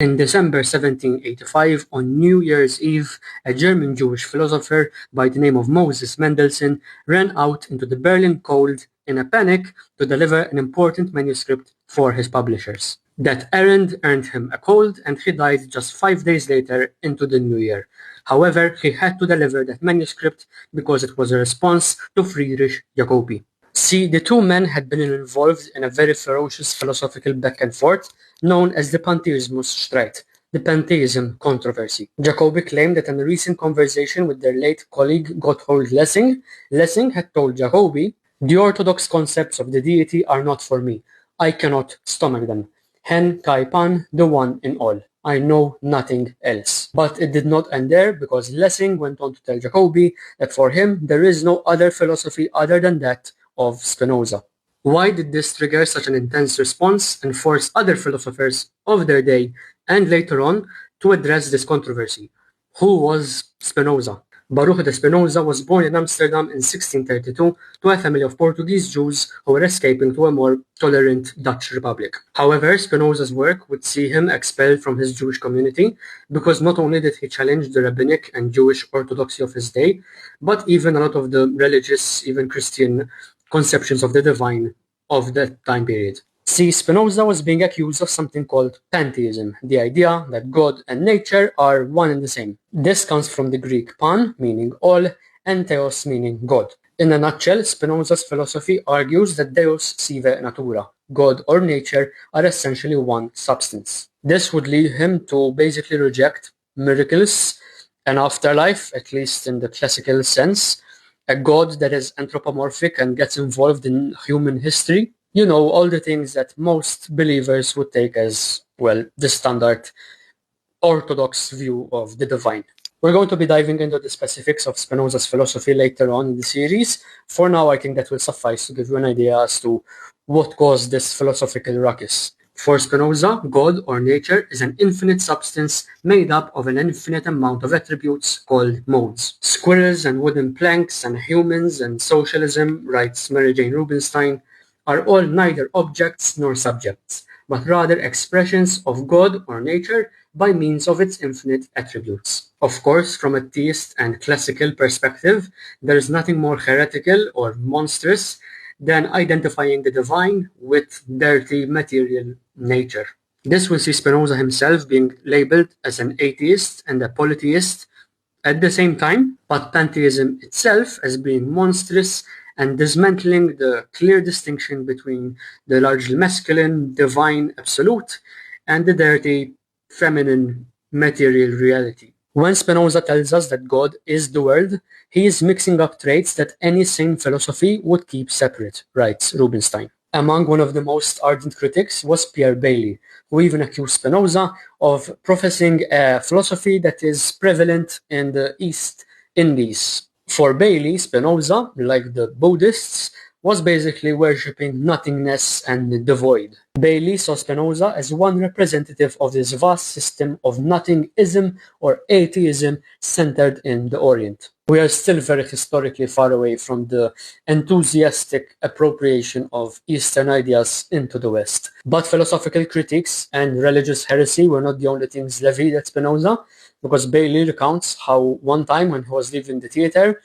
In December 1785, on New Year's Eve, a German Jewish philosopher by the name of Moses Mendelssohn ran out into the Berlin cold in a panic to deliver an important manuscript for his publishers. That errand earned him a cold, and he died just 5 days later into the new year. However, he had to deliver that manuscript because it was a response to Friedrich Jacobi. See, the two men had been involved in a very ferocious philosophical back and forth known as the Pantheism Streit, the Pantheism Controversy. Jacobi claimed that in a recent conversation with their late colleague Gotthold Lessing, Lessing had told Jacobi, "The orthodox concepts of the deity are not for me. I cannot stomach them. Hen kai pan, the one in all. I know nothing else." But it did not end there, because Lessing went on to tell Jacobi that for him there is no other philosophy other than that of Spinoza. Why did this trigger such an intense response and force other philosophers of their day and later on to address this controversy? Who was Spinoza? Baruch de Spinoza was born in Amsterdam in 1632 to a family of Portuguese Jews who were escaping to a more tolerant Dutch Republic. However, Spinoza's work would see him expelled from his Jewish community because not only did he challenge the rabbinic and Jewish orthodoxy of his day, but even a lot of the religious, even Christian conceptions of the divine of that time period. See, Spinoza was being accused of something called pantheism, the idea that God and nature are one and the same. This comes from the Greek pan, meaning all, and theos, meaning God. In a nutshell, Spinoza's philosophy argues that Deus sive natura, God or nature, are essentially one substance. This would lead him to basically reject miracles, an afterlife, at least in the classical sense, a God that is anthropomorphic and gets involved in human history. You know, all the things that most believers would take as, well, the standard orthodox view of the divine. We're going to be diving into the specifics of Spinoza's philosophy later on in the series. For now, I think that will suffice to give you an idea as to what caused this philosophical ruckus. For Spinoza, God or nature is an infinite substance made up of an infinite amount of attributes called modes. Squirrels and wooden planks and humans and socialism, writes Mary Jane Rubinstein, are all neither objects nor subjects, but rather expressions of God or nature by means of its infinite attributes. Of course, from a theist and classical perspective, there is nothing more heretical or monstrous than identifying the divine with dirty material nature. This will see Spinoza himself being labeled as an atheist and a polytheist at the same time, but pantheism itself as being monstrous and dismantling the clear distinction between the largely masculine, divine absolute and the dirty, feminine, material reality. When Spinoza tells us that God is the world, he is mixing up traits that any sane philosophy would keep separate, writes Rubinstein. Among one of the most ardent critics was Pierre Bailey, who even accused Spinoza of professing a philosophy that is prevalent in the East Indies. For Bailey, Spinoza, like the Buddhists, was basically worshipping nothingness and the void. Bailey saw Spinoza as one representative of this vast system of nothingism or atheism centered in the Orient. We are still very historically far away from the enthusiastic appropriation of Eastern ideas into the West. But philosophical critiques and religious heresy were not the only things levied at Spinoza, because Bailey recounts how one time when he was leaving the theater,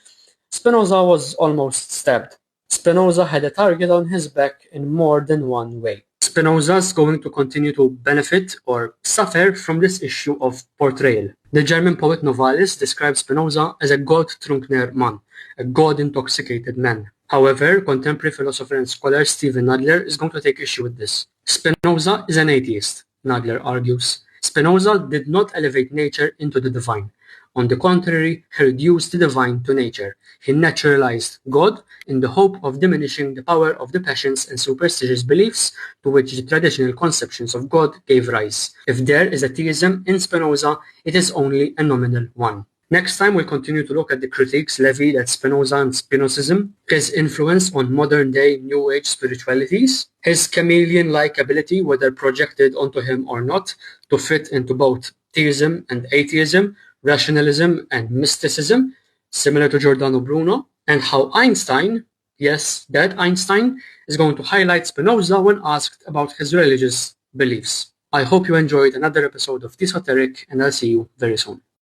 Spinoza was almost stabbed. Spinoza had a target on his back in more than one way. Spinoza is going to continue to benefit or suffer from this issue of portrayal. The German poet Novalis describes Spinoza as a Gotttrunkener Mann, a God-intoxicated man. However, contemporary philosopher and scholar Stephen Nadler is going to take issue with this. Spinoza is an atheist, Nadler argues. Spinoza did not elevate nature into the divine. On the contrary, he reduced the divine to nature. He naturalized God in the hope of diminishing the power of the passions and superstitious beliefs to which the traditional conceptions of God gave rise. If there is a theism in Spinoza, it is only a nominal one. Next time, we'll continue to look at the critiques levied at Spinoza and Spinozism, his influence on modern-day New Age spiritualities, his chameleon-like ability, whether projected onto him or not, to fit into both theism and atheism, rationalism and mysticism, similar to Giordano Bruno, and how Einstein, yes, that Einstein, is going to highlight Spinoza when asked about his religious beliefs. I hope you enjoyed another episode of TeaSoteric, and I'll see you very soon.